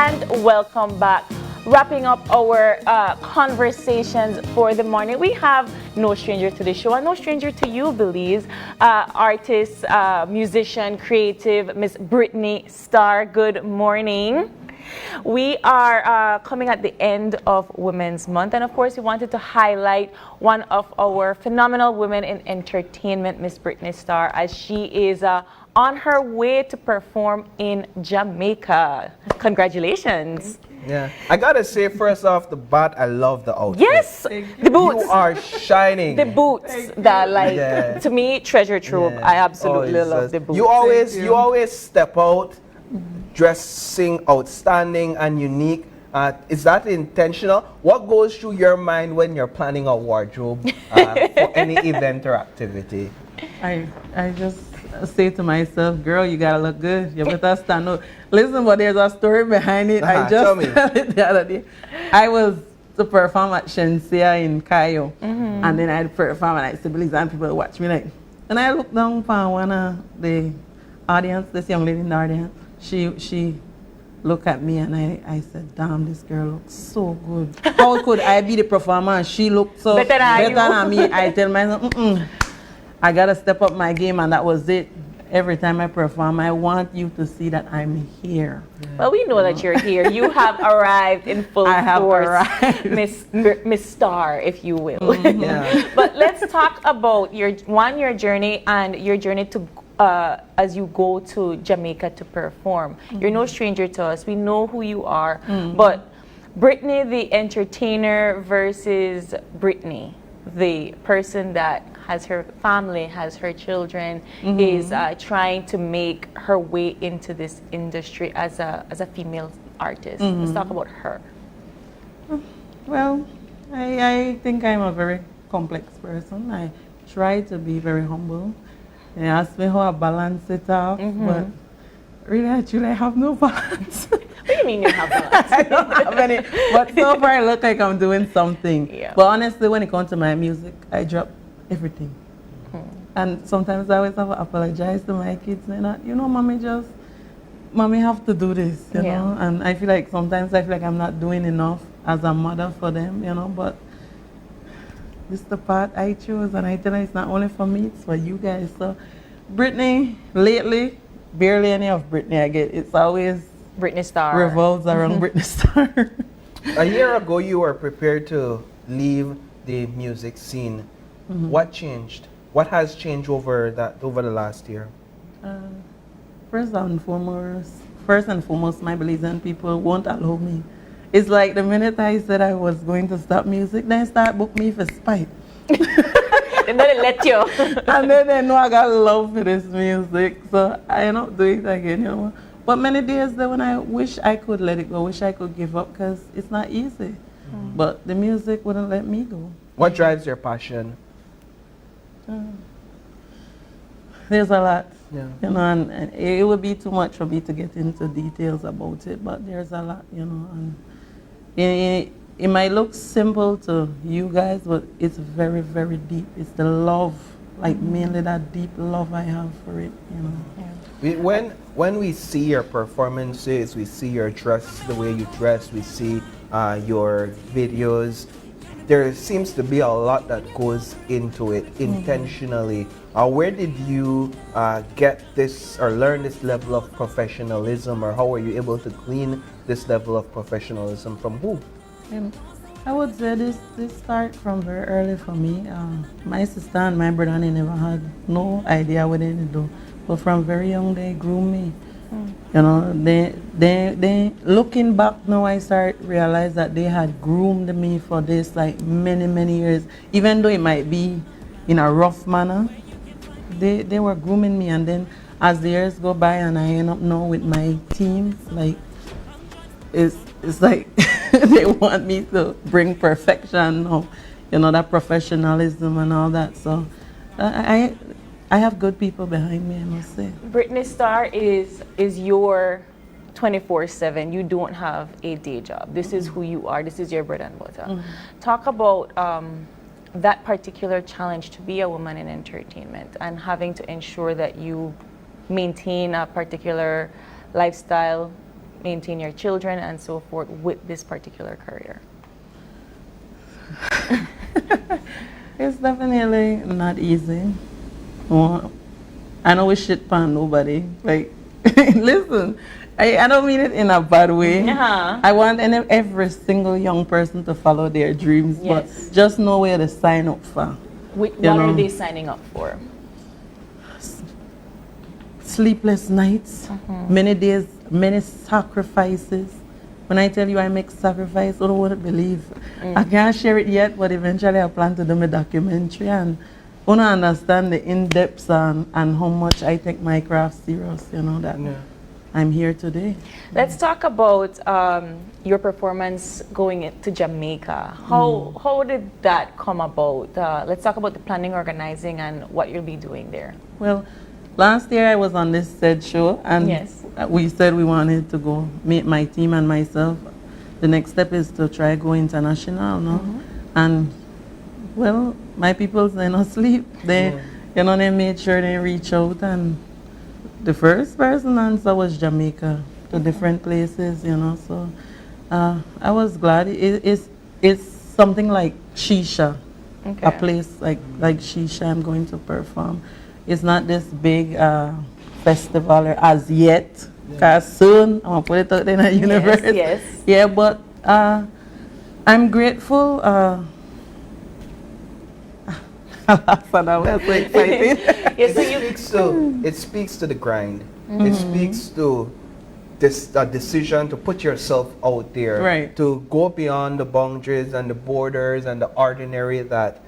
and welcome back. Wrapping up our conversations for the morning, we have no stranger to the show and no stranger to you, Belize. Artist, musician, creative, Miss Britney Starr. Good morning. We are coming at the end of Women's Month, and of course we wanted to highlight one of our phenomenal women in entertainment, Miss Britney Starr, as she is on her way to perform in Jamaica. Congratulations. Yeah, I gotta say, first off the bat, I love the outfit. Yes, the boots. You are shining. The boots that, like, to me, treasure trove. I absolutely love the boots. You always step out dressing outstanding and unique. Is that intentional? What goes through your mind when you're planning a wardrobe for any event or activity? I just say to myself, girl, you gotta look good. You better stand up. Listen, but there's a story behind it. I just told it the other day. I was to perform at Shensia in Cayo, and then I'd perform and I said, Belize, and people watch me like. And I looked down upon one of the audience, this young lady in the audience. She looked at me and I said, damn, this girl looks so good. How could I be the performer and she looked so better than me? I tell myself, I gotta step up my game, and that was it. Every time I perform, I want you to see that I'm here. Well, we know that you're here. You have arrived in full force, Miss Starr, if you will. But let's talk about your journey and your journey to as you go to Jamaica to perform. You're no stranger to us. We know who you are. But Britney, the entertainer, versus Britney, the person that has her family, has her children, is trying to make her way into this industry as a female artist. Let's talk about her. Well, I think I'm a very complex person. I try to be very humble. They ask me how I balance it out, but really, actually, I have no balance. What do you mean you have balance? I don't have any, but so far I look like I'm doing something. Yeah. But honestly, when it comes to my music, I drop everything. And sometimes I always have to apologize to my kids, you know, mommy have to do this, you know. And I feel like sometimes I'm not doing enough as a mother for them, you know, but this is the path I chose, and I tell you, it's not only for me, it's for you guys. So Britney, lately, barely any of Britney I get. It's always Britney Starr. Revolves around Britney Starr. A year ago, you were prepared to leave the music scene. What changed? What has changed over the last year? First and foremost, my Belizean people won't allow me. It's like the minute I said I was going to stop music, they start book me for spite. They don't let you. And then they know I got love for this music, so I don't do it again, you know. But many days there when I wish I could let it go, wish I could give up, because it's not easy. But the music wouldn't let me go. What drives your passion? There's a lot, you know, and it would be too much for me to get into details about it, but there's a lot, you know, and it might look simple to you guys, but it's very, very deep. It's the love, like mainly that deep love I have for it, you know. When we see your performances, we see your dress, the way you dress, we see your videos, there seems to be a lot that goes into it intentionally. Where did you get this or learn this level of professionalism, or how were you able to glean this level of professionalism from who? I would say this started from very early for me. My sister and my brother, they never had no idea what they do, but from very young they groomed me. You know, they looking back now, I start realize that they had groomed me for this like many years. Even though it might be in a rough manner, they were grooming me. And then as the years go by and I end up now with my team, like it's like they want me to bring perfection, or, you know, that professionalism and all that. So I have good people behind me, I must say. Britney Starr is your 24/7. You don't have a day job. This is who you are. This is your bread and butter. Talk about that particular challenge to be a woman in entertainment and having to ensure that you maintain a particular lifestyle, maintain your children and so forth with this particular career? It's definitely not easy. Well, I know we shit pan nobody. Like, listen, I don't mean it in a bad way. I want every single young person to follow their dreams, but just know where to sign up for. What are they signing up for? Sleepless nights, many days, many sacrifices. When I tell you I make sacrifice, I don't want to believe. I can't share it yet, but eventually I plan to do my documentary and want to understand the in-depth and how much I take my craft serious, you know, that I'm here today. Let's talk about your performance going to Jamaica. How did that come about? Let's talk about the planning, organizing, and what you'll be doing there. Well, last year I was on this said show, and we said we wanted to go meet my team and myself. The next step is to try go international, no? And well, my people, they not sleep. They, you know, they made sure they reach out, and the first person answer was Jamaica, to different places, you know. So I was glad. It's something like Shisha, a place like Shisha. I'm going to perform. It's not this big festival as yet. Cause soon I'm gonna put it out in the universe. Yeah, but I'm grateful. So excited. It speaks to the grind. It speaks to this decision to put yourself out there, to go beyond the boundaries and the borders and the ordinary that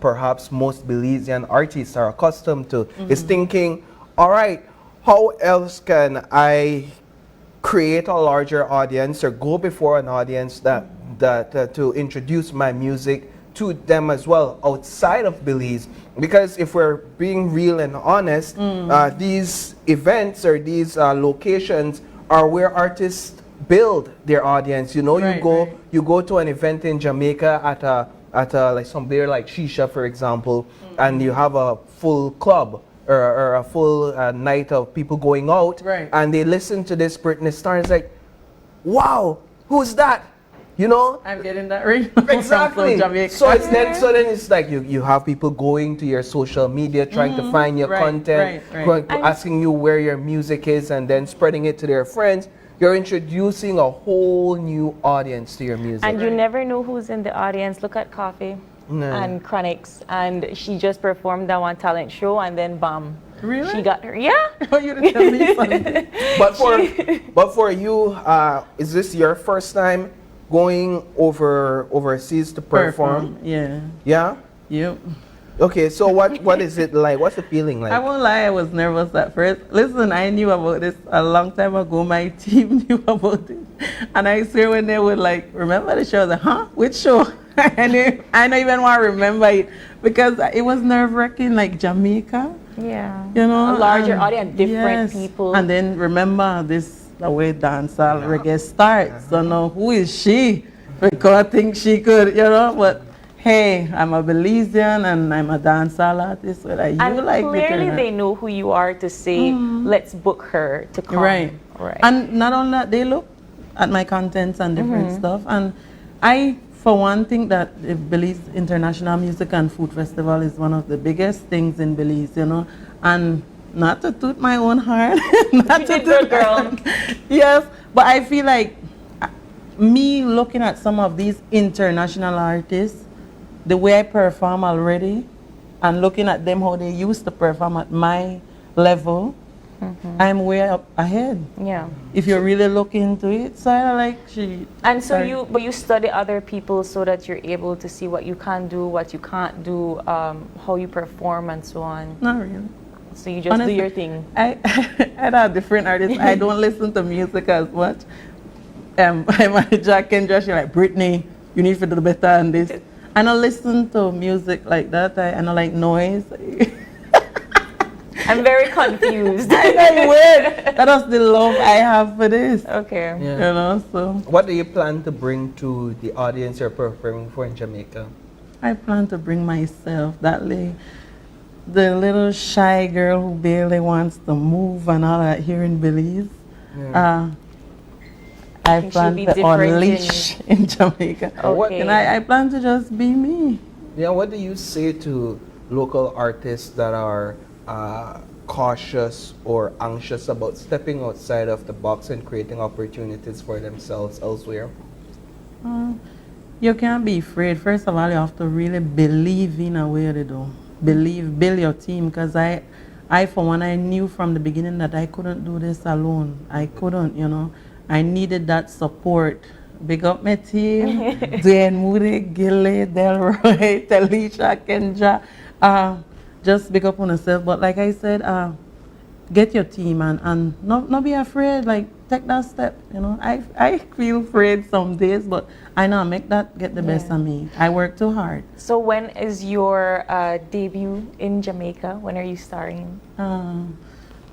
perhaps most Belizean artists are accustomed to. Is thinking, all right, how else can I create a larger audience or go before an audience that to introduce my music to them as well outside of Belize? Because if we're being real and honest, these events or these locations are where artists build their audience. You know, you go to an event in Jamaica at like somewhere like Shisha, for example, and you have a full club or a full night of people going out, and they listen to this Britney Starr. It's like, wow, who's that? You know, I'm getting that ring. Exactly. So then it's like you have people going to your social media trying to find your content, asking you where your music is, and then spreading it to their friends. You're introducing a whole new audience to your music. And you never know who's in the audience. Look at Coffee and Chronix, and she just performed that one talent show, and then bam. Really? She got her. Yeah. You didn't tell me something. But for you, is this your first time going overseas to perform? Yeah. Yeah? Yep. Okay, so what is it like? What's the feeling like? I won't lie, I was nervous at first. Listen, I knew about this a long time ago. My team knew about it. And I swear when they would like, remember the show? I was like, huh? Which show? I don't even want to remember it because it was nerve-wracking, like Jamaica. Yeah. You know? A larger audience, different people. And then remember this, the way dancehall reggae starts. So now, who is she? Because I think she could, you know, but hey, I'm a Belizean and I'm a dancehall artist. But you and like clearly they know who you are to say, let's book her to come. Right. And not only that, they look at my contents and different stuff. And I, for one, think that the Belize International Music and Food Festival is one of the biggest things in Belize, you know. And not to toot my own horn. Not to toot girl. Yes, but I feel like me looking at some of these international artists, the way I perform already, and looking at them how they used to perform at my level, I'm way up ahead. Yeah. If you really look into it, so I like she. And so you study other people so that you're able to see what you can do, what you can't do, how you perform, and so on. Not really. So you just do your thing. I have different artists. I don't listen to music as much. My manager Kendra, she's like, Britney, you need to do better than this. I don't listen to music like that. I don't like noise. I'm very confused. I know, weird. That is the love I have for this. Okay. Yeah. You know, so. What do you plan to bring to the audience you're performing for in Jamaica? I plan to bring myself, the little shy girl who barely wants to move and all that here in Belize. Yeah. I plan to unleash in Jamaica. Okay. And I plan to just be me. Yeah, what do you say to local artists that are cautious or anxious about stepping outside of the box and creating opportunities for themselves elsewhere? You can't be afraid. First of all, you have to really believe in a way to do. Build your team. Because I, for one, I knew from the beginning that I couldn't do this alone. I couldn't, you know. I needed that support. Big up my team. Dwayne Moody, Gilly, Delroy, Talisha, Kenja. Just big up on yourself. But like I said, get your team and not be afraid. Like, take that step, you know. I feel afraid some days, but I know I make that get the best of me. I work too hard. So when is your debut in Jamaica? When are you starting?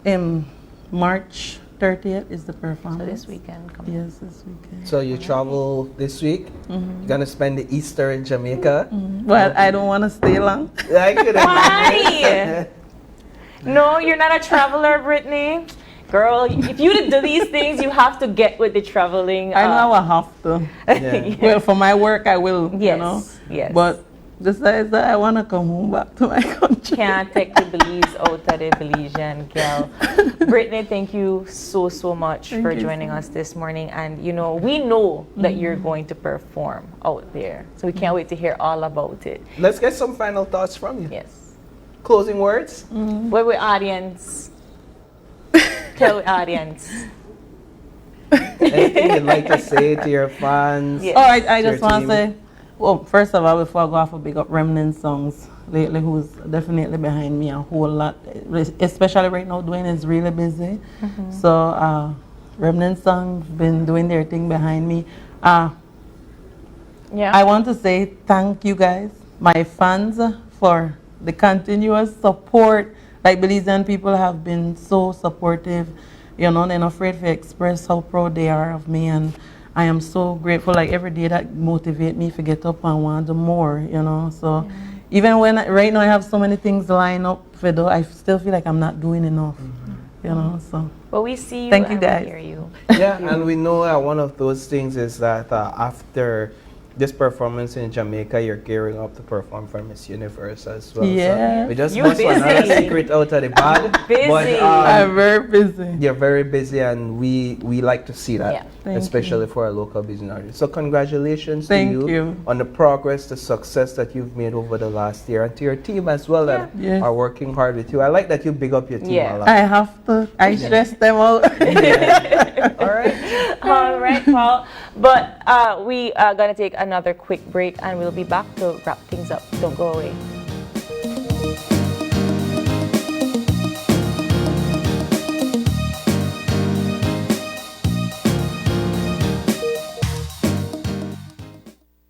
In March 30th is the performance. So this weekend. Yes, this weekend. So you travel this week. You're gonna spend the Easter in Jamaica. But I don't want to stay long. I could Why? No, you're not a traveler, Britney. Girl, if you do these things, you have to get with the traveling. I know I have to. Yeah. Well, for my work, I will, Yes, you know. yes. But besides that, I want to come home back to my country. Can't take the Belize out of the Belizean girl. Britney, thank you so much for joining us this morning. And, you know, we know that you're going to perform out there. So we can't wait to hear all about it. Let's get some final thoughts from you. Yes. Closing words? Where we audience? Tell the audience. Anything you'd like to say to your fans? Yes. Oh, I just your want to team? say, well, first of all, before I go off, big up Remnant Songs lately, who's definitely behind me a whole lot. Especially right now, Dwayne is really busy. So, Remnant Songs been doing their thing behind me. Yeah. I want to say thank you guys, my fans, for the continuous support. Like, Belizean people have been so supportive, you know, they're not afraid to express how proud they are of me, and I am so grateful. Like, every day that motivate me to get up and want to do more, you know. So even when right now I have so many things lined up for do, I still feel like I'm not doing enough, you know. So But we see you. Thank you, and guys. We hear you. Yeah, and we know one of those things is that after this performance in Jamaica, you're gearing up to perform for Miss Universe as well. Yeah. So we just You bust another busy. secret out of the bag. Busy. But, I'm very busy. you're very busy, and we like to see that, Yeah. Thank especially for our local business artists. So congratulations Thank to you. on the progress, the success that you've made over the last year, and to your team as well that Yeah. are working hard with you. I like that you big up your team Yeah. a lot. I have to. I stress them out. All right. All right, Paul. But we are going to take another quick break and we'll be back to wrap things up. Don't go away.